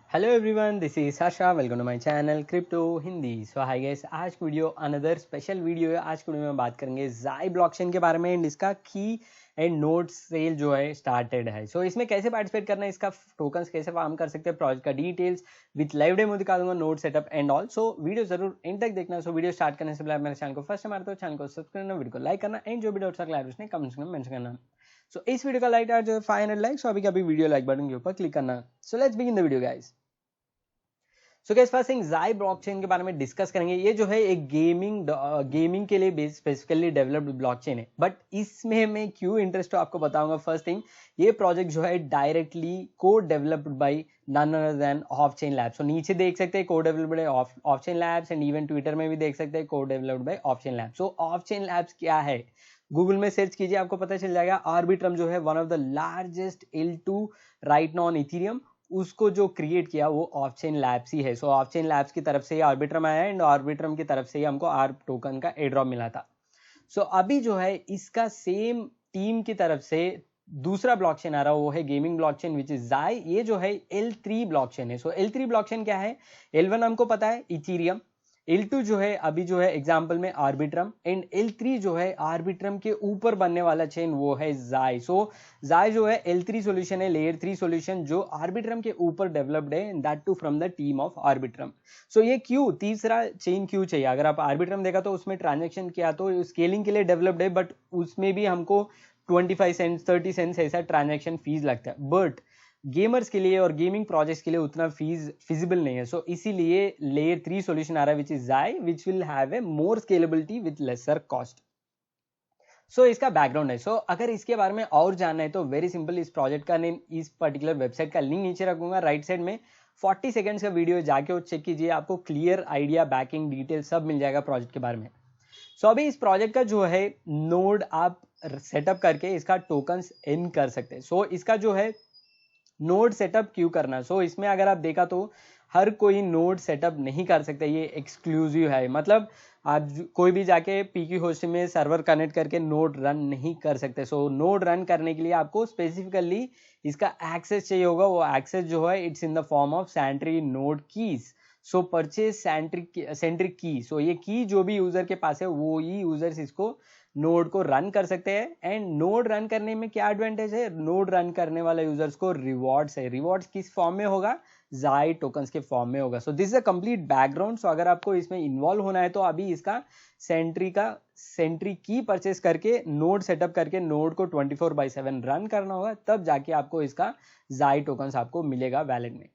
Hello everyone, this is Sasha. Welcome to my channel crypto Hindi. So hi guys, आज की video another special video है। आज की video में बात करेंगे ज़ाई ब्लॉकचेन के बारे में एंड इसका की एंड नोड सेल जो है स्टार्टेड है। सो इसमें कैसे पार्टिसिपेट करना है, इसका टोकन्स कैसे फार्म कर सकते हैं, प्रोजेक्ट का डिटेल्स विथ लाइव डेमो दिखा दूंगा, node setup and all. So video जरूर एंड तक देखना। सो वीडियो स्टार्ट करने से पहले मेरे चैनल को फर्स्ट टाइम आते हो चैनल को सब्सक्राइब करना, वीडियो को लाइक करना एंड जो भी डाउट्स क्लैरिफिकेशन कमेंट्स में मेंशन करना। सो इस वीडियो का लाइक टारगेट जो है 500 लाइक। सो अभी का वीडियो लाइक बटन के ऊपर क्लिक करना। So let's begin the video guys. So guys, first thing Xai blockchain के बारे में डिस्कस करेंगे। ये जो है एक गेमिंग के लिए स्पेसिफिकली डेवलप्ड ब्लॉकचेन है, बट इसमें मैं क्यों इंटरेस्ट हूँ आपको बताऊंगा। फर्स्ट थिंग, ये प्रोजेक्ट जो है डायरेक्टली को developed by none other than offchain labs. So नीचे देख सकते हैं को developed by offchain labs and even Twitter में भी देख सकते हैं को developed by offchain labs. So offchain labs क्या है, गूगल में सर्च कीजिए, आपको पता चल जाएगा। आर्बिट्रम जो है one of the largest L2 right non Ethereum, उसको जो क्रिएट किया वो ऑफ चेन लैब्स ही है। सो ऑफ चेन लैब्स की तरफ से ही आर्बिट्रम आया एंड आर्बिट्रम की तरफ से ही हमको आर्ब टोकन का एयर ड्रॉप मिला था। सो अभी जो है इसका सेम टीम की तरफ से दूसरा ब्लॉकचेन आ रहा है, वो है गेमिंग ब्लॉकचेन विच इज ज़ाई। ये जो है L3 ब्लॉकचेन है। सो L3 ब्लॉकचेन क्या है, L1 हमको पता है इथेरियम, L2 जो है अभी जो है एग्जांपल में आर्बिट्रम एंड L3 जो है आर्बिट्रम के ऊपर बनने वाला चेन वो है ज़ाई। सो ज़ाई जो है L3 सॉल्यूशन है, लेयर 3 सॉल्यूशन जो आर्बिट्रम के ऊपर डेवलप्ड है and that too from the team of Arbitrum. So ये क्यों तीसरा चेन क्यों चाहिए, अगर आप आर्बिट्रम देखा तो उसमें ट्रांजेक्शन किया तो स्केलिंग के लिए डेवलप्ड है, बट उसमें भी हमको 25 सेंट्स 30 सेंट्स ऐसा ट्रांजेक्शन फीस लगता है, बट गेमर्स के लिए और गेमिंग प्रोजेक्ट्स के लिए उतना फीस फिजिबल नहीं है। सो इसीलिए लेयर 3 सॉल्यूशन आ रहा है which is Xai, which will have a more scalability with lesser cost. So इसका बैकग्राउंड है। सो अगर इसके बारे में और जानना है तो वेरी सिंपल, इस प्रोजेक्ट का नेम, इस पर्टिकुलर वेबसाइट का लिंक नीचे रखूंगा राइट साइड में। 40 सेकंड्स का वीडियो जाके वो चेक कीजिए, आपको क्लियर आइडिया, बैकिंग डिटेल सब मिल जाएगा प्रोजेक्ट के बारे में। सो अभी इस प्रोजेक्ट का जो है नोड आप सेटअप करके इसका टोकन्स इन कर सकते हैं। सो इसका जो है नोड सेटअप क्यों करना, सो इसमें अगर आप देखा तो हर कोई नोड सेटअप नहीं कर सकता, ये एक्सक्लूसिव है। मतलब आप कोई भी जाके पीक्यू होस्टिंग में सर्वर कनेक्ट करके नोड रन नहीं कर सकते। सो नोड रन करने के लिए आपको स्पेसिफिकली इसका एक्सेस चाहिए होगा। वो एक्सेस जो है it's in the form of sentry node keys. So purchase centric की। सो ये की जो भी यूजर के पास है वो ही यूजर्स इसको नोड को रन कर सकते हैं। एंड नोड रन करने में क्या एडवांटेज है, नोड रन करने वाला यूजर्स को रिवॉर्ड्स है। रिवॉर्ड्स किस फॉर्म में होगा, ज़ाई टोकन्स के फॉर्म में होगा। So this is a complete background. So अगर आपको इसमें इन्वॉल्व होना है तो अभी इसका सेंट्री की परचेस करके नोड सेटअप करके नोड को 24/7 रन करना होगा, तब जाके आपको इसका ज़ाई टोकन्स आपको मिलेगा वैलेट में।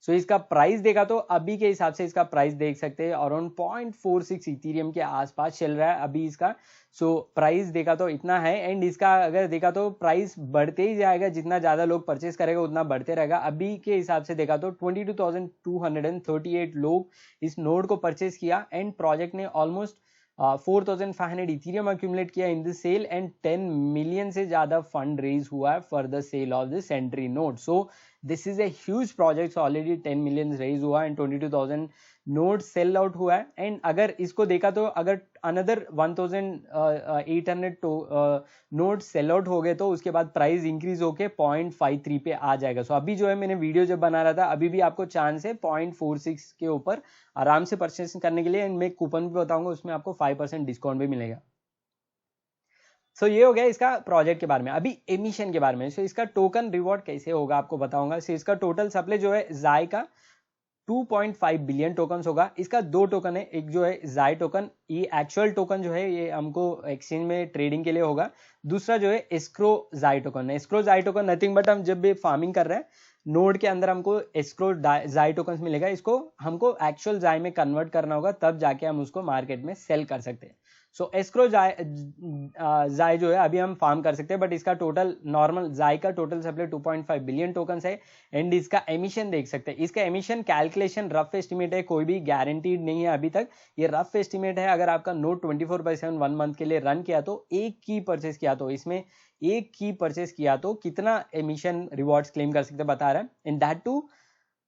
सो इसका प्राइस देखा तो अभी के हिसाब से इसका प्राइस देख सकते हैं अराउंड 0.46 इथेरियम के आसपास चल रहा है अभी इसका। सो प्राइस देखा तो इतना है एंड इसका अगर देखा तो प्राइस बढ़ते ही जाएगा, जितना ज्यादा लोग परचेस करेगा उतना बढ़ते रहेगा। अभी के हिसाब से देखा तो 22,238 लोग इस नोड को परचेस किया एंड प्रोजेक्ट ने ऑलमोस्ट 4,500 इथेरियम अक्यूमुलेट किया in this sale and 10 million से ज्यादा फंड रेज हुआ है for the sale of this sentry node. So this is a huge project. So already 10 million raise हुआ and 22,000 node sale out हुआ है। And अगर इसको देखा तो अगर अनदर 1,800 नोड सेल आउट हो गए तो उसके बाद प्राइस इंक्रीज होके 0.53 पे आ जाएगा। सो अभी जो है मैंने वीडियो जब बना रहा था अभी भी आपको चांस है 0.46 के ऊपर आराम से परचेस करने के लिए। एंड मैं कूपन भी बताऊंगा, उसमें आपको 5% डिस्काउंट भी मिलेगा। सो ये हो गया इसका प्रोजेक्ट के बारे में। अभी एमिशन के बारे में, सो इसका टोकन रिवॉर्ड कैसे होगा आपको बताऊंगा। सो इसका टोटल सप्लाई जो है ज़ाई का 2.5 बिलियन टोकन होगा। इसका दो टोकन है, एक जो है ज़ाई टोकन, ये एक्चुअल टोकन जो है ये हमको एक्सचेंज में ट्रेडिंग के लिए होगा। दूसरा जो है एस्क्रो ज़ाई टोकन है। एस्क्रो ज़ाई टोकन नथिंग बट हम जब भी फार्मिंग कर रहे हैं नोड के अंदर हमको एस्क्रो ज़ाई टोकन मिलेगा, इसको हमको एक्चुअल ज़ाई में कन्वर्ट करना होगा, तब जाके हम उसको मार्केट में सेल कर सकते हैं। सो एस्क्रो ज़ाई जो है अभी हम फार्म कर सकते हैं, बट इसका टोटल नॉर्मल ज़ाई का टोटल सप्लाई 2.5 बिलियन टोकन है। एंड इसका एमिशन देख सकते हैं, इसका एमिशन कैलकुलेशन रफ एस्टिमेट है, कोई भी गारंटीड नहीं है अभी तक, ये रफ एस्टिमेट है। अगर आपका नोड 24/7 1 मंथ के लिए रन किया तो एक की परचेस किया तो इसमें एक की परचेस किया तो कितना एमिशन रिवॉर्ड्स क्लेम कर सकते बता रहा है। एंड दैट टू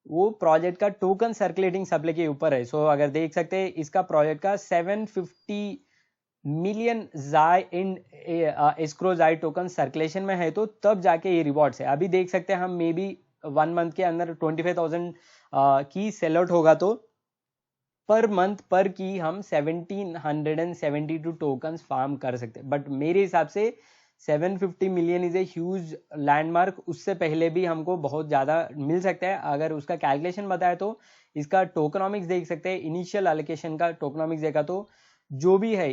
वो प्रोजेक्ट का टोकन सर्कुलेटिंग सप्लाई के ऊपर है। सो अगर देख सकते हैं इसका प्रोजेक्ट का 750 मिलियन ज़ाई इन एस्क्रो ज़ाई टोकन सर्कुलेशन में है, तो तब जाके ये रिवॉर्ड्स है। अभी देख सकते हैं हम मे बी 1 मंथ के अंदर 25,000 की सेल आउट होगा तो पर मंथ पर की हम 1772 टोकन्स फार्म कर सकते हैं। बट मेरे हिसाब से 750 million is a huge landmark. उससे पहले भी हमको बहुत ज़्यादा मिल सकता है। अगर उसका कैलकुलेशन बताए तो इसका टोकनॉमिक्स देख सकते हैं। इनिशियल एलोकेशन का टोकनॉमिक्स देखा तो जो भी है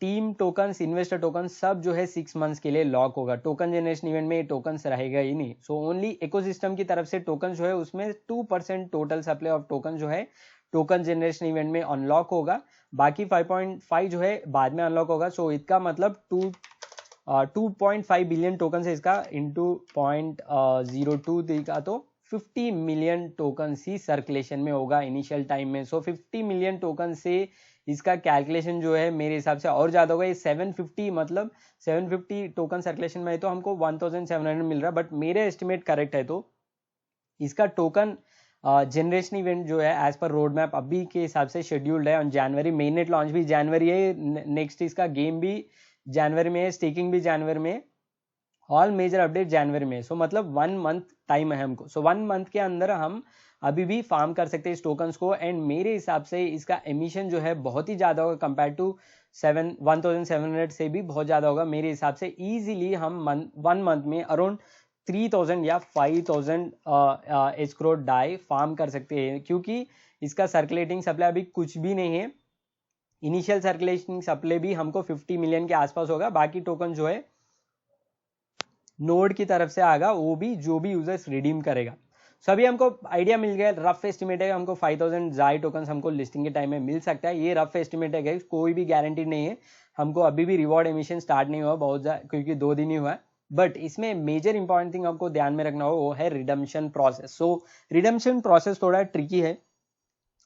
टीम टोकन्स, इन्वेस्टर टोकन सब जो है 6 मंथ्स के लिए लॉक होगा। टोकन जनरेशन इवेंट में टोकन्स रहेगा ही नहीं। सो ओनली इकोसिस्टम की तरफ से टोकन जो है उसमें 2% टोटल सप्लाई ऑफ टोकन जो है टोकन जनरेशन इवेंट में अनलॉक होगा। बाकी 5.5 जो है बाद में अनलॉक होगा। सो इसका मतलब 2.5 बिलियन टोकन से इसका इंटू 0.02 देगा तो 50 मिलियन टोकन ही सर्कुलेशन में होगा इनिशियल टाइम में। सो 50 मिलियन टोकन से इसका कैलकुलेशन जो है मेरे हिसाब से और ज़्यादा होगा। ये 750 मतलब 750 टोकन सर्कुलेशन में है तो हमको 1700 मिल रहा है। बट मेरे एस्टिमेट करेक्ट है तो इसका टोकन जनरेशन इवेंट जो है एज पर रोड मैप अभी के हिसाब से शेड्यूल्ड है ऑन जनवरी। मेननेट लॉन्च भी जनवरी है, नेक्स्ट इसका गेम भी जनवरी में है, स्टेकिंग भी जनवरी में, ऑल मेजर अपडेट जनवरी में। सो मतलब 1 मंथ टाइम है हमको। सो 1 मंथ के अंदर हम अभी भी फार्म कर सकते हैं इस टोकन्स को। एंड मेरे हिसाब से इसका एमिशन जो है बहुत ही ज़्यादा होगा कंपेयर टू 1700 से भी बहुत ज़्यादा होगा। मेरे हिसाब से ईजिली हम 1 मंथ में अराउंड 3000 या 5000 एस्क्रो डाई फार्म कर सकते हैं, क्योंकि इसका सर्कुलेटिंग सप्लाई अभी कुछ भी नहीं है। इनिशियल सर्कुलेटिंग सप्लाई भी हमको 50 मिलियन के आसपास होगा। बाकी टोकन जो है नोड की तरफ से आएगा, वो भी जो भी यूजर्स रिडीम करेगा। सो अभी हमको आइडिया मिल गया, रफ एस्टिमेट है हमको 5000 जाई टोकन हमको लिस्टिंग के टाइम में मिल सकता है। ये रफ एस्टिमेट है, कोई भी गारंटी नहीं है। हमको अभी भी रिवॉर्ड एमिशन स्टार्ट नहीं हुआ बहुत ज़्यादा, क्योंकि 2 दिन ही हुआ है। बट इसमें मेजर इंपॉर्टेंट थिंग आपको ध्यान में रखना हो वो है रिडम्पशन प्रोसेस। सो रिडम्पशन प्रोसेस थोड़ा ट्रिकी है,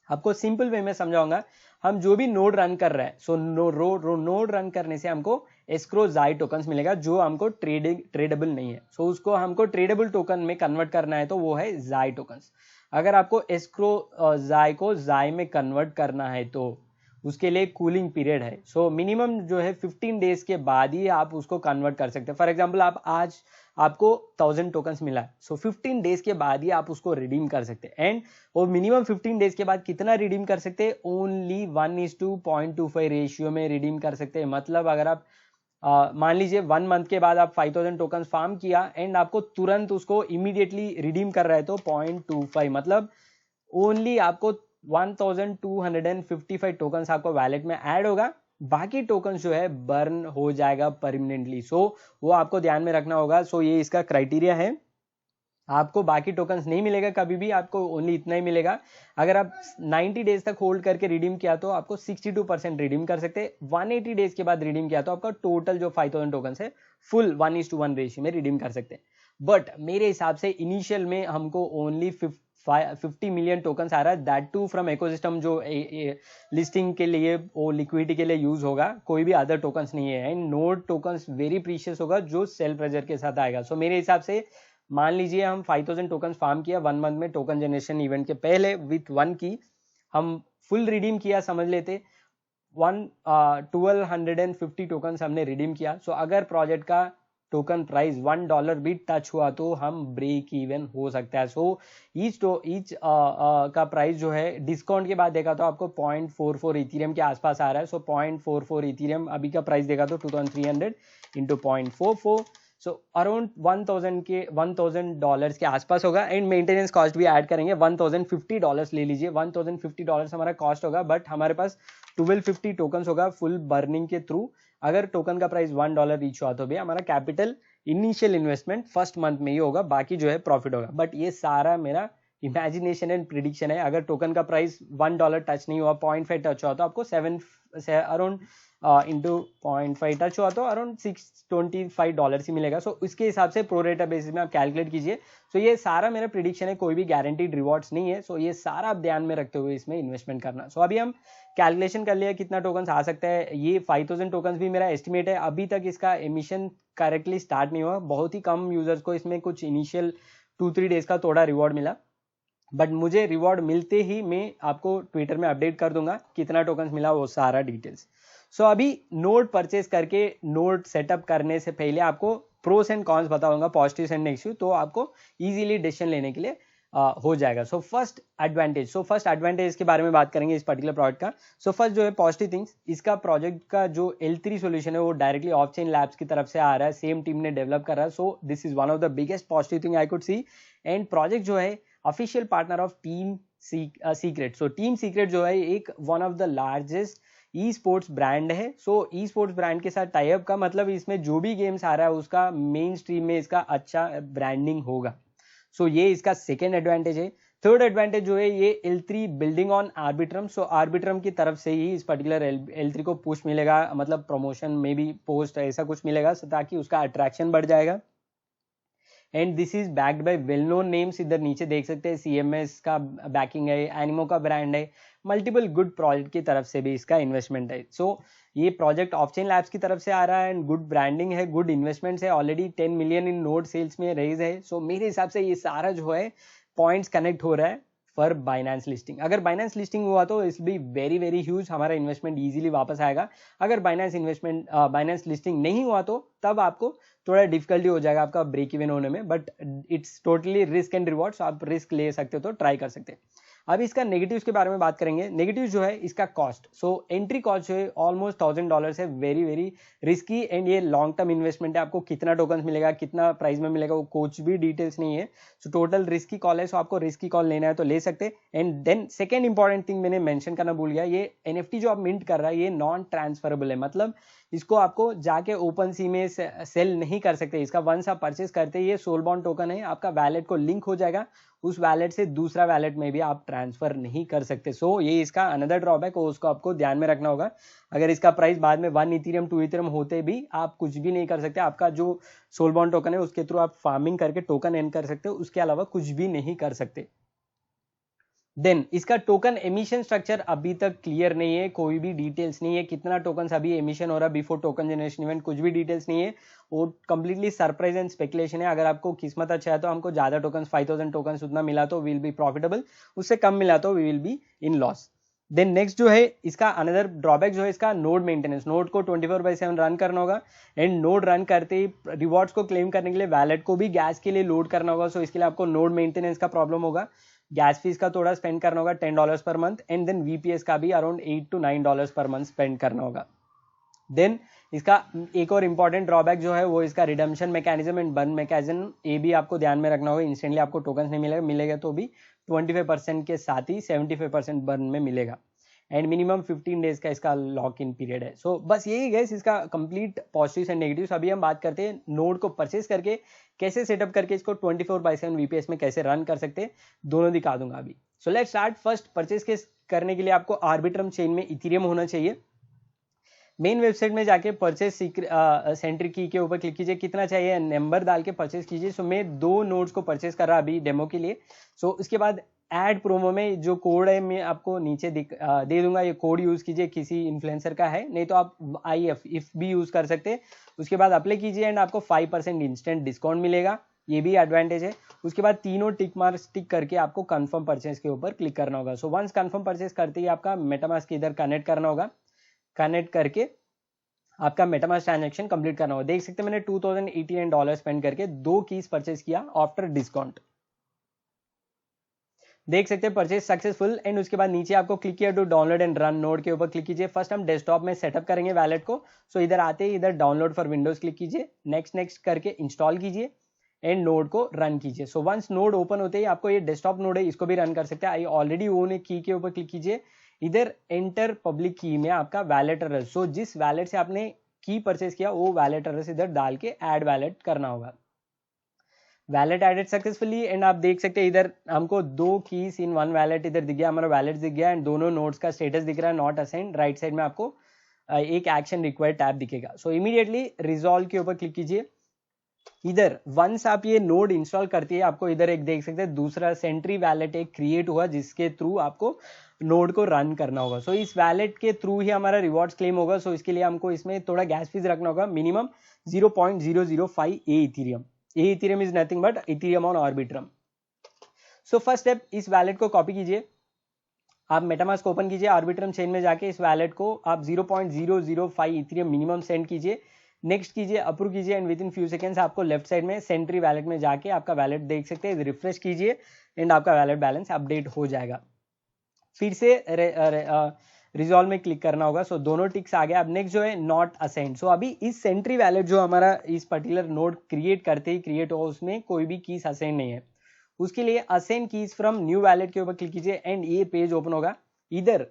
आपको सिंपल वे में समझाऊंगा। हम जो भी नोड रन कर रहे हैं, सो नोड रन करने से हमको एस्क्रो जाई टोकन्स मिलेगा जो हमको ट्रेडेबल नहीं है। सो उसको हमको ट्रेडेबल टोकन में कन्वर्ट करना है तो वो है जाई टोकन्स। अगर आपको एस्क्रो जाई को जाई में कन्वर्ट करना है तो उसके लिए कूलिंग पीरियड है। सो मिनिमम जो है 15 डेज के बाद ही आप उसको कन्वर्ट कर सकते हैं। फॉर एग्जांपल आप आज आपको 1000 टोकन्स मिला है, सो 15 डेज के बाद ही आप उसको रिडीम कर सकते हैं। एंड वो मिनिमम 15 डेज के बाद कितना रिडीम कर सकते हैं? ओनली 1:0.25 रेशियो में रिडीम कर सकते हैं। मतलब अगर आप मान लीजिए 1 मंथ के बाद आप 5000 टोकन फार्म किया एंड आपको तुरंत उसको इमीडिएटली रिडीम कर रहा है तो 0.25 मतलब ओनली आपको 1255 टोकन आपको वैलेट में ऐड होगा। बाकी टोकन जो है बर्न हो जाएगा परमानेंटली। सो वो आपको ध्यान में रखना होगा। सो ये इसका क्राइटेरिया है, आपको बाकी टोकन्स नहीं मिलेगा कभी भी, आपको ओनली इतना ही मिलेगा। अगर आप 90 डेज तक होल्ड करके रिडीम किया तो आपको 62% रिडीम कर सकते हैं। 180 डेज के बाद रिडीम किया तो आपका टोटल जो 5000 टोकन्स है फुल 1:1 रेशियो में रिडीम कर सकते हैं। बट मेरे हिसाब से इनिशियल में हमको ओनली 50 मिलियन टोकन्स आ रहा है, दैट टू फ्रॉम इकोसिस्टम जो लिस्टिंग के लिए वो लिक्विडिटी के लिए यूज होगा, कोई भी अदर टोकन्स नहीं है। And node tokens very precious होगा जो सेल प्रेजर के साथ आएगा। सो मेरे हिसाब से मान लीजिए हम 5000 टोकन फार्म किया 1 मंथ में, टोकन जनरेशन इवेंट के पहले विथ 1 की हम फुल रिडीम किया, समझ लेते 1250 टोकन हमने रिडीम किया। सो अगर प्रोजेक्ट का टोकन प्राइस $1 भी टच हुआ तो हम ब्रेक इवन हो सकता है। सो ईच का प्राइस जो है डिस्काउंट के बाद देखा तो आपको 0.44 इथेरियम के आसपास आ रहा है। सो 0.44 इथेरियम अभी का प्राइस देखा तो 2300 इंटू 0.44, सो अराउंड $1000 के आसपास होगा। एंड मेंटेनेंस कॉस्ट भी ऐड करेंगे, $1050 ले लीजिए, $1050 हमारा कॉस्ट होगा। बट हमारे पास 1250 टोकन होगा फुल बर्निंग के थ्रू। अगर टोकन का प्राइस $1 रीच हुआ तो भी हमारा capital initial investment first month में ही होगा, बाकी जो है प्रॉफिट होगा। बट ये सारा मेरा इमेजिनेशन एंड प्रिडिक्शन है। अगर टोकन का प्राइस $1 टच नहीं हुआ, 0.5 टच हुआ तो आपको अराउंड इंटू 0.5 टच हुआ तो अराउंड $625 ही मिलेगा। सो इसके हिसाब से प्रोरेटा बेसिस में आप कैलकुलेट कीजिए। सो ये सारा मेरा प्रिडिक्शन है, कोई भी गारंटीड रिवॉर्ड्स नहीं है। सो ये सारा आप ध्यान में रखते हुए इसमें इन्वेस्टमेंट करना। सो अभी हम कैलकुलेशन कर लिया कितना टोकन आ सकता है। ये 5000 टोकन भी मेरा एस्टिमेट है, अभी तक इसका एमिशन करेक्टली स्टार्ट नहीं हुआ। बहुत ही कम यूजर्स को इसमें कुछ इनिशियल 2-3 डेज का थोड़ा रिवॉर्ड मिला, बट मुझे रिवॉर्ड मिलते ही मैं आपको ट्विटर में अपडेट कर दूंगा कितना टोकन मिला, वो सारा डिटेल्स। सो अभी नोड परचेस करके नोड सेटअप करने से पहले आपको प्रोस एंड कॉन्स बताऊंगा, पॉजिटिव एंड नेगेटिव, तो आपको इजीली डिसीजन लेने के लिए हो जाएगा। सो फर्स्ट एडवांटेज के बारे में बात करेंगे इस पर्टिकुलर प्रोडक्ट का। सो फर्स्ट जो है पॉजिटिव थिंग्स, इसका प्रोजेक्ट का जो L3 सॉल्यूशन है वो डायरेक्टली ऑफ चेन लैब्स की तरफ से आ रहा है, सेम टीम ने डेवलप कर रहा है। सो this is one of the biggest positive thing I could see. And project जो है official partner of team secret. So team secret जो है एक one of the largest e sports brand है। सो ई स्पोर्ट्स ब्रांड के साथ type का मतलब इसमें जो भी गेम्स आ रहा है उसका मेन स्ट्रीम में इसका अच्छा ब्रांडिंग होगा। सो ये इसका सेकेंड एडवांटेज है। थर्ड एडवांटेज जो है ये L3 building on Arbitrum. So Arbitrum की तरफ से ही इस पर्टिकुलर L3 को पुश मिलेगा, मतलब प्रमोशन में भी पोस्ट ऐसा कुछ मिलेगा ताकि उसका अट्रैक्शन बढ़ जाएगा। And this is backed by well known names, इधर नीचे देख सकते हैं CMS का बैकिंग है, एनिमो का ब्रांड है, मल्टीपल गुड प्रोजेक्ट की तरफ से भी इसका इन्वेस्टमेंट है। सो ये प्रोजेक्ट ऑफचेन लैब्स की तरफ से आ रहा है एंड गुड ब्रांडिंग है, गुड इन्वेस्टमेंट्स है, already 10 million in node sales में रेज है। सो मेरे हिसाब से ये सारा जो है पॉइंट्स कनेक्ट हो रहा है फॉर बाइनेंस लिस्टिंग। अगर बाइनेंस लिस्टिंग हुआ तो it's be very very huge, हमारा इन्वेस्टमेंट इजीली वापस आएगा। अगर बाइनेंस लिस्टिंग नहीं हुआ तो तब आपको थोड़ा डिफिकल्टी हो जाएगा आपका ब्रेक इवन होने में, but it's totally risk and reward, so आप रिस्क ले सकते हो तो ट्राई कर सकते हैं। अब इसका नेगेटिव्स के बारे में बात करेंगे। नेगेटिव जो है इसका कॉस्ट, सो एंट्री कॉस्ट जो है ऑलमोस्ट $1000 है, वेरी वेरी रिस्की। एंड ये लॉन्ग टर्म इन्वेस्टमेंट है, आपको कितना टोकन मिलेगा, कितना प्राइस में मिलेगा, वो कुछ भी डिटेल्स नहीं है। सो टोटल रिस्की कॉल है, सो आपको रिस्की कॉल लेना है तो ले सकते। And then second important thing मैंने मेंशन करना भूल गया, ये NFT जो आप मिंट कर रहा है ये नॉन ट्रांसफरेबल है, मतलब इसको आपको जाके ओपन सी में सेल नहीं कर सकते। इसका वंस आप परचेस करते ये सोलबॉन्ड टोकन है, आपका वैलेट को लिंक हो जाएगा, उस वैलेट से दूसरा वैलेट में भी आप ट्रांसफर नहीं कर सकते। सो ये इसका अनदर ड्रॉबैक हो, उसको आपको ध्यान में रखना होगा। अगर इसका प्राइस बाद में 1 इथेरियम 2 इथेरियम होते भी आप कुछ भी नहीं कर सकते, आपका जो सोलबॉन्ड टोकन है उसके थ्रू आप फार्मिंग करके टोकन अर्न कर सकते हो, उसके अलावा कुछ भी नहीं कर सकते। देन इसका टोकन एमिशन स्ट्रक्चर अभी तक क्लियर नहीं है, कोई भी डिटेल्स नहीं है, कितना टोकन अभी एमिशन हो रहा है बिफोर टोकन जनरेशन इवेंट, कुछ भी डिटेल्स नहीं है, वो कंप्लीटली सरप्राइज एंड स्पेकुलेशन है। अगर आपको किस्मत अच्छा है तो हमको ज्यादा टोकन 5000 टोकन उतना मिला तो वी विल बी प्रॉफिटेबल, उससे कम मिला तो we will be in loss. Then next जो है इसका अनदर ड्रॉबैक जो है इसका नोड मेंटेनेंस, नोड को 24/7 रन करना होगा। एंड नोड रन करते ही रिवॉर्ड्स को क्लेम करने के लिए वैलेट को भी गैस के लिए लोड करना होगा, सो इसके लिए आपको नोड मेंटेनेंस का प्रॉब्लम होगा, गैस फीस का थोड़ा स्पेंड करना होगा $10 per month. And then VPS का भी around $8 to $9 per month spend करना होगा। देन इसका एक और इंपॉर्टेंट ड्रॉबैक जो है वो इसका redemption mechanism and burn mechanism, ये भी आपको ध्यान में रखना होगा। इंस्टेंटली आपको टोकन नहीं मिलेगा, मिलेगा तो भी 25% के साथ ही 75% बर्न में मिलेगा। एंड मिनिमम 15 डेज का इसका लॉक इन पीरियड है। सो बस यही गाइस इसका कंप्लीट पॉजिटिव्स एंड नेगेटिव्स। अभी हम बात करते हैं नोड को परचेस करके कैसे सेटअप करके इसको 24/7 VPS में कैसे रन कर सकते हैं, दोनों दिखा दूंगा अभी। So let's start. First purchase के करने के लिए आपको आर्बिट्रम चेन में इथेरियम होना चाहिए। मेन वेबसाइट में जाके परचेस सेंट्री की के ऊपर क्लिक कीजिए, कितना चाहिए नंबर डाल के परचेस कीजिए। सो मैं 2 नोड्स को परचेस कर रहा अभी डेमो के लिए। सो उसके बाद ऐड प्रोमो में जो कोड है मैं आपको नीचे दे दूंगा, ये कोड यूज कीजिए, किसी इन्फ्लुएंसर का है, नहीं तो आप IF भी यूज कर सकते हैं। उसके बाद अप्लाई कीजिए एंड आपको 5% इंस्टेंट डिस्काउंट मिलेगा, ये भी एडवांटेज है। उसके बाद तीनों टिक मार्क टिक करके आपको कंफर्म परचेस के ऊपर क्लिक करना होगा। सो वंस कंफर्म परचेस करते ही आपका मेटामास्क इधर कनेक्ट करना होगा, कनेक्ट करके आपका मेटामास्क ट्रांजैक्शन कंप्लीट करना होगा। देख सकते हैं मैंने $2089 स्पेंड करके 2 कीज परचेस किया आफ्टर डिस्काउंट, देख सकते हैं परचेज सक्सेसफुल। एंड उसके बाद नीचे आपको क्लिक किया to download and run node के ऊपर क्लिक कीजिए। फर्स्ट हम डेस्कटॉप में सेटअप करेंगे वैलेट को। सो इधर आते ही इधर डाउनलोड फॉर विंडोज क्लिक कीजिए, नेक्स्ट करके इंस्टॉल कीजिए एंड नोड को रन कीजिए। सो वंस नोड ओपन होते ही आपको ये डेस्कटॉप नोड है इसको भी रन कर सकते हैं। आई ऑलरेडी ओन ए की के ऊपर क्लिक कीजिए, इधर एंटर पब्लिक की में आपका वैलेट एड्रेस, सो जिस वैलेट से आपने की परचेस किया वो वैलेट एड्रेस इधर डाल के ऐड वैलेट करना होगा। वैलेट एडेड सक्सेसफुली एंड आप देख सकते हैं इधर हमको 2 कीज इन 1 वैलेट इधर दिख गया, हमारा वैलेट दिख गया एंड दोनों नोड्स का स्टेटस दिख रहा है, नॉट असाइंड। राइट साइड में आपको एक एक्शन रिक्वायर्ड टैब दिखेगा। सो इमीडिएटली रिजॉल्व के ऊपर क्लिक कीजिए। इधर वंस आप ये नोड इंस्टॉल करती है आपको इधर एक देख सकते हैं दूसरा सेंट्री वैलेट एक क्रिएट हुआ जिसके थ्रू आपको नोड को रन करना होगा। सो इस वैलेट के थ्रू ही हमारा रिवॉर्ड्स क्लेम होगा। सो इसके लिए हमको इसमें थोड़ा गैस फीस रखना होगा, minimum 0.005 Ethereum. Ethereum is nothing but Ethereum on Arbitrum. So first step, इस वैलेट को कॉपी कीजिए, आप मेटामास्क ओपन कीजिए, आर्बिट्रम चेन में जाके इस वैलेट को आप 0.005 इथेरियम मिनिमम सेंड कीजिए। नेक्स्ट कीजिए, अप्रूव कीजिए and with in few seconds आपको लेफ्ट साइड में सेंट्री वैलेट में जाके आपका वैलेट देख सकते हैं, रिफ्रेश कीजिए एंड आपका वैलेट बैलेंस अपडेट हो जाएगा। फिर से रिजॉल्व में क्लिक करना होगा। सो दोनों टिक्स आ गया। अब नेक्स्ट जो है नॉट असाइंड। सो अभी इस सेंट्री वैलेट जो हमारा इस पर्टिकुलर नोड क्रिएट करते ही क्रिएट हुआ उसमें कोई भी कीज असाइन नहीं है। उसके लिए assign keys from new wallet के ऊपर क्लिक कीजिए एंड ये पेज ओपन होगा। इधर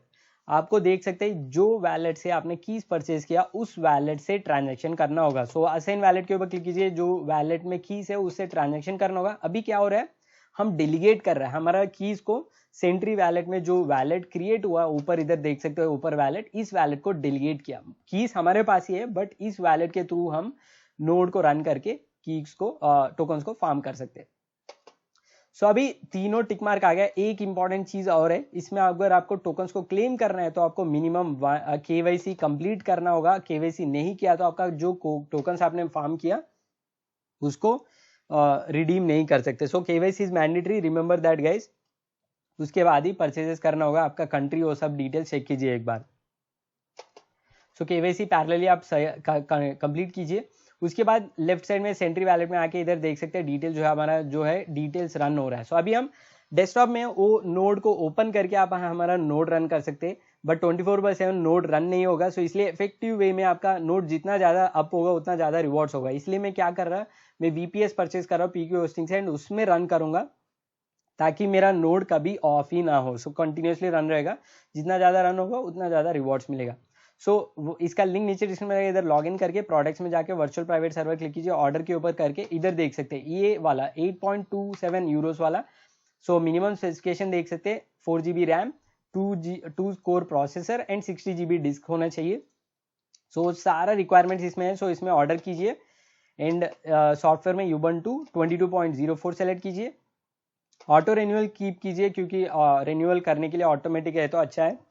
आपको देख सकते हैं जो वैलेट से आपने कीज परचेज किया उस वैलेट से ट्रांजैक्शन करना होगा। सो असाइन वैलेट के ऊपर क्लिक कीजिए, जो वैलेट में कीज है उससे ट्रांजैक्शन करना होगा। अभी क्या हो रहा है, हम डेलीगेट कर रहे हैं हमारा कीज को सेंट्री वैलेट में। जो वैलेट क्रिएट हुआ ऊपर इधर देख सकते हो, ऊपर वैलेट, इस वैलेट को डेलीगेट किया। कीज हमारे पास ही है बट इस वैलेट के थ्रू हम नोड को रन करके कीज को टोकन्स को फार्म कर सकते हैं। सो अभी तीनों टिक मार्क आ गया। एक इंपॉर्टेंट चीज और है इसमें, अगर आपको टोकन्स को क्लेम करना है तो आपको मिनिमम केवाईसी कंप्लीट करना होगा। केवाईसी नहीं किया तो आपका जो टोकन्स आपने फार्म किया उसको रिडीम नहीं कर सकते। So KYC is mandatory, remember that guys. उसके बाद ही परचेजेस करना होगा। आपका कंट्री वो सब डिटेल चेक कीजिए एक बार। सो केवाईसी पैरेलली आप कंप्लीट कीजिए। उसके बाद लेफ्ट साइड में सेंट्री वैलेट में आके इधर देख सकते हैं डिटेल जो है हमारा जो है डिटेल्स रन हो रहा है। सो अभी हम डेस्कटॉप में वो नोड को ओपन करके आप हमारा नोड रन कर सकते हैं बट 24/7 नोड रन नहीं होगा। सो इसलिए इफेक्टिव वे में आपका नोड जितना ज्यादा अप होगा उतना ज्यादा रिवॉर्ड्स होगा। इसलिए मैं क्या कर रहा, मैं VPS परचेज कर रहा हूँ PQ होस्टिंग से एंड उसमें रन करूंगा ताकि मेरा नोड कभी ऑफ ही ना हो। सो कंटिन्यूसली रन रहेगा, जितना ज्यादा रन होगा उतना ज्यादा रिवॉर्ड्स मिलेगा। सो इसका लिंक नीचे डिस्क्रिप्शन में इधर लॉग इन करके प्रोडक्ट्स में जाके वर्चुअल प्राइवेट सर्वर क्लिक कीजिए, ऑर्डर के ऊपर करके इधर देख सकते हैं ये वाला 8.27 यूरोस वाला। सो मिनिमम स्पेसिफिकेशन देख सकते हैं 4GB RAM, 2 core processor and 60GB disk होना चाहिए। सो सारा रिक्वायरमेंट्स इसमें है। सो इसमें ऑर्डर कीजिए एंड सॉफ्टवेयर में Ubuntu 22.04 सेलेक्ट कीजिए। ऑटो रिन्यूअल कीप कीजिए क्योंकि रिन्यूअल करने के लिए ऑटोमेटिक है तो अच्छा है।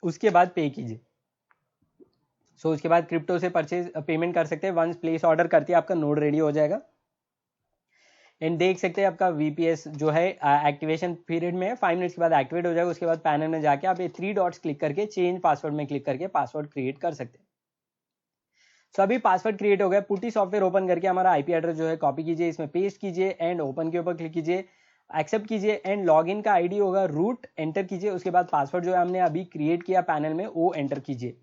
उसके बाद पे कीजिए। सो उसके बाद क्रिप्टो से परचेज पेमेंट कर सकते हैं। वंस प्लेस ऑर्डर करते हैं आपका नोड रेडी हो जाएगा एंड देख सकते हैं आपका VPS जो है एक्टिवेशन पीरियड में 5 मिनट्स के बाद एक्टिवेट हो जाएगा। उसके बाद पैनल में जाके आप ये 3 डॉट्स क्लिक करके चेंज पासवर्ड में क्लिक करके पासवर्ड क्रिएट कर सकते हैं। सो अभी पासवर्ड क्रिएट हो गया। पुटी सॉफ्टवेयर ओपन करके हमारा IP एड्रेस जो है कॉपी कीजिए, इसमें पेस्ट कीजिए एंड ओपन के ऊपर क्लिक कीजिए, एक्सेप्ट कीजिए एंड लॉगिन का ID होगा रूट, एंटर कीजिए। उसके बाद पासवर्ड जो है हमने अभी क्रिएट किया पैनल में वो एंटर कीजिए।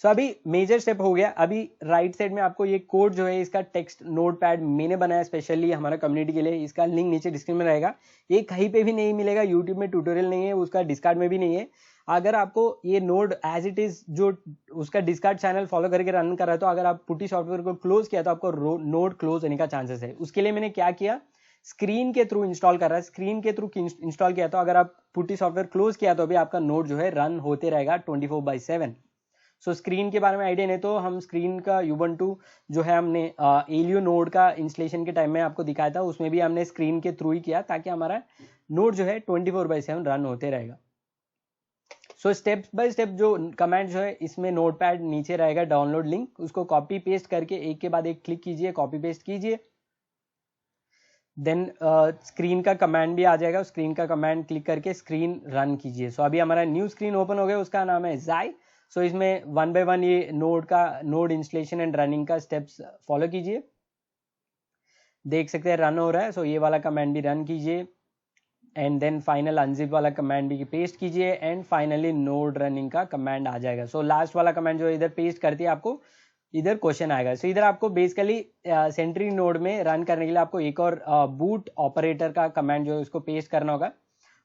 सो अभी मेजर स्टेप हो गया। अभी राइट साइड में आपको ये कोड जो है इसका टेक्स्ट नोटपैड मैंने बनाया स्पेशली हमारा कम्युनिटी के लिए, इसका लिंक नीचे डिस्क्रिप्शन में रहेगा। ये कहीं पे भी नहीं मिलेगा, यूट्यूब में ट्यूटोरियल नहीं है, उसका डिस्कार्ड में भी नहीं है। अगर आपको ये नोड एज इट इज जो उसका डिस्कार्ड चैनल फॉलो करके रन कर रहा है तो अगर आप पुटी सॉफ्टवेयर को क्लोज किया तो आपको नोड क्लोज होने का चांसेस है। उसके लिए मैंने क्या किया, स्क्रीन के थ्रू इंस्टॉल कर रहा है, स्क्रीन के थ्रू इंस्टॉल किया तो अगर आप पुटी सॉफ्टवेयर क्लोज किया तो भी आपका नोड जो है रन होते रहेगा 24/7। सो स्क्रीन के बारे में आइडिया नहीं तो हम स्क्रीन का Ubuntu जो है हमने एलियो नोड का इंस्टॉलेशन के टाइम में आपको दिखाया था, उसमें भी हमने स्क्रीन के थ्रू ही किया ताकि हमारा नोड जो है 24/7 रन होते रहेगा। सो स्टेप बाय स्टेप जो कमांड जो है इसमें नोटपैड नीचे रहेगा डाउनलोड लिंक, उसको कॉपी पेस्ट करके एक के बाद एक क्लिक कीजिए, कॉपी पेस्ट कीजिए। देन स्क्रीन का कमांड भी आ जाएगा, स्क्रीन का कमांड क्लिक करके स्क्रीन रन कीजिए। सो अभी हमारा न्यू स्क्रीन ओपन हो गया, उसका नाम है जाई। सो इसमें 1 by 1 ये नोड इंस्टॉलेशन एंड रनिंग का स्टेप्स फॉलो कीजिए। देख सकते हैं रन हो रहा है। सो ये वाला कमांड भी रन कीजिए एंड देन फाइनल अनजिप वाला कमांड भी पेस्ट कीजिए एंड फाइनली नोड रनिंग का कमांड आ जाएगा। सो लास्ट वाला कमांड जो इधर पेस्ट करती है आपको इधर क्वेश्चन आएगा। सो इधर आपको बेसिकली सेंट्री नोड में रन करने के लिए आपको एक और बूट ऑपरेटर का कमांड जो है उसको पेस्ट करना होगा।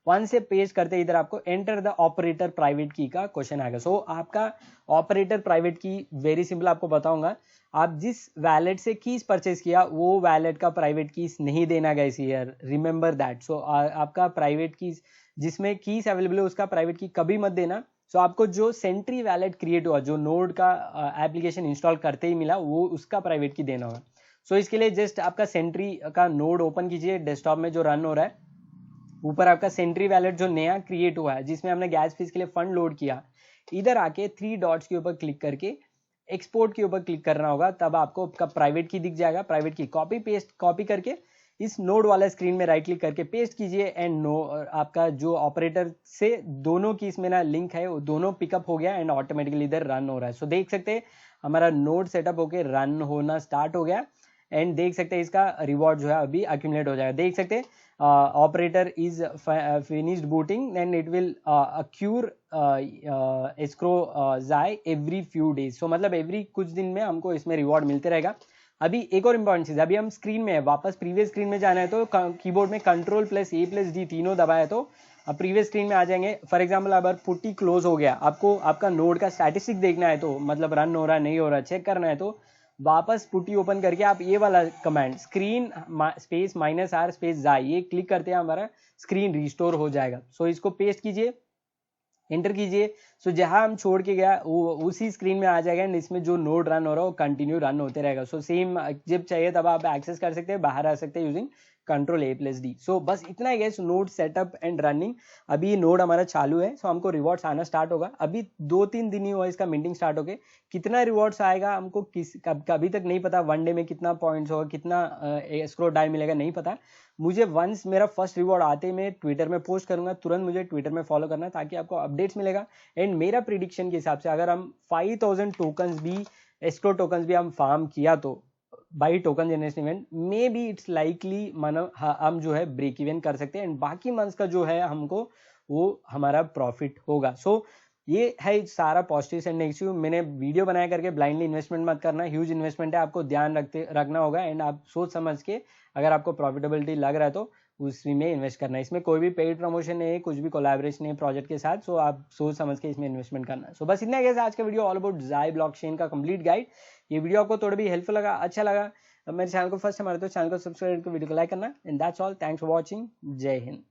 वन से पेस्ट करते इधर आपको एंटर द ऑपरेटर प्राइवेट की का क्वेश्चन आएगा। सो आपका ऑपरेटर प्राइवेट की वेरी सिंपल आपको बताऊंगा, आप जिस वैलेट से कीज परचेज किया वो वैलेट का प्राइवेट कीज नहीं देना गाइस हियर, रिमेंबर दैट। सो आपका प्राइवेट कीज जिसमें कीज अवेलेबल है उसका प्राइवेट की कभी मत देना। सो आपको जो सेंट्री वैलेट क्रिएट हुआ, जो नोड का एप्लीकेशन इंस्टॉल करते ही मिला, वो उसका प्राइवेट की देना होगा। सो इसके लिए जस्ट आपका सेंट्री का नोड ओपन कीजिए डेस्कटॉप में जो रन हो रहा है। ऊपर आपका सेंट्री वैलेट जो नया क्रिएट हुआ है जिसमें हमने गैस फीस के लिए फंड लोड किया, इधर आके 3 डॉट्स के ऊपर क्लिक करके एक्सपोर्ट के ऊपर क्लिक करना होगा, तब आपको आपका प्राइवेट की दिख जाएगा। प्राइवेट की कॉपी करके इस नोड वाला स्क्रीन में राइट क्लिक करके पेस्ट कीजिए एंड आपका जो ऑपरेटर से दोनों की इसमें ना लिंक है वो दोनों पिकअप हो गया एंड ऑटोमेटिकली इधर रन हो रहा है। सो देख सकते हैं हमारा नोड सेटअप होके रन होना स्टार्ट हो गया एंड देख सकते हैं इसका रिवॉर्ड जो है अभी अक्यूमुलेट हो जाएगा। देख सकते हैं operator is finished booting and it will accrue escrow जाए एवरी फ्यू डेज। सो मतलब एवरी कुछ दिन में हमको इसमें रिवॉर्ड मिलते रहेगा। अभी एक और इंपॉर्टेंट चीज, अभी हम स्क्रीन में है, वापस प्रीवियस स्क्रीन में जाना है तो कीबोर्ड में Ctrl+A+D तीनों दबाया तो अब प्रीवियस स्क्रीन में आ जाएंगे। फॉर एग्जांपल अगर पुट्टी क्लोज हो गया, आपको आपका नोड का स्टैटिस्टिक देखना है तो मतलब रन हो रहा है नहीं हो रहा चेक करना है तो वापस पुट्टी ओपन करके आप ये वाला command screen space -R space जाए ये क्लिक करते हैं, हमारा स्क्रीन रिस्टोर हो जाएगा। सो इसको पेस्ट कीजिए, एंटर कीजिए। सो जहां हम छोड़ के गया वो उसी स्क्रीन में आ जाएगा एंड इसमें जो नोड रन हो रहा है वो कंटिन्यू रन होते रहेगा। सो सेम जब चाहिए तब आप एक्सेस कर सकते हैं, बाहर आ सकते हैं यूजिंग Ctrl+A+D। सो बस इतना ही है नोड सेटअप एंड रनिंग। अभी नोड हमारा चालू है, सो हमको रिवॉर्ड्स आना स्टार्ट होगा। अभी 2-3 दिन ही हुआ इसका मिंटिंग स्टार्ट होके, कितना रिवॉर्ड्स आएगा हमको कभी तक नहीं पता। वन डे में कितना पॉइंट्स होगा, कितना एस्क्रो डाई मिलेगा नहीं पता मुझे। वंस मेरा फर्स्ट रिवॉर्ड आते मैं ट्विटर में पोस्ट करूंगा, तुरंत मुझे ट्विटर में फॉलो करना ताकि आपको अपडेट्स मिलेगा। एंड मेरा प्रिडिक्शन के हिसाब से अगर हम 5000 टोकन्स भी एस्क्रो टोकन्स भी हम फार्म किया तो by token generation event may be it's likely मानो हम जो है ब्रेक इवन कर सकते हैं एंड बाकी मंथ्स का जो है हमको वो हमारा प्रॉफिट होगा। सो ये है सारा पॉजिटिव एंड नेगेटिव। मैंने वीडियो बनाया करके ब्लाइंडली इन्वेस्टमेंट मत करना, ह्यूज इन्वेस्टमेंट है, आपको ध्यान रखना होगा एंड आप सोच समझ के अगर आपको प्रॉफिटेबिलिटी लग रहा है तो उसी में इन्वेस्ट करना है। इसमें कोई भी पेड प्रमोशन नहीं है, कुछ भी कोलैबोरेशन नहीं है प्रोजेक्ट के साथ। सो आप सोच समझ के इसमें इन्वेस्टमेंट करना है। सो बस इतना है आज का वीडियो ऑल अबाउट ज़ाई ब्लॉकचेन का कंप्लीट गाइड। ये वीडियो आपको थोड़ा भी हेल्पफुल लगा, अच्छा लगा, मेरे चैनल को फर्स्ट हमारे तो चैनल को सब्सक्राइब कर वीडियो को लाइक करना and that's all. Thanks for watching. जय हिंद।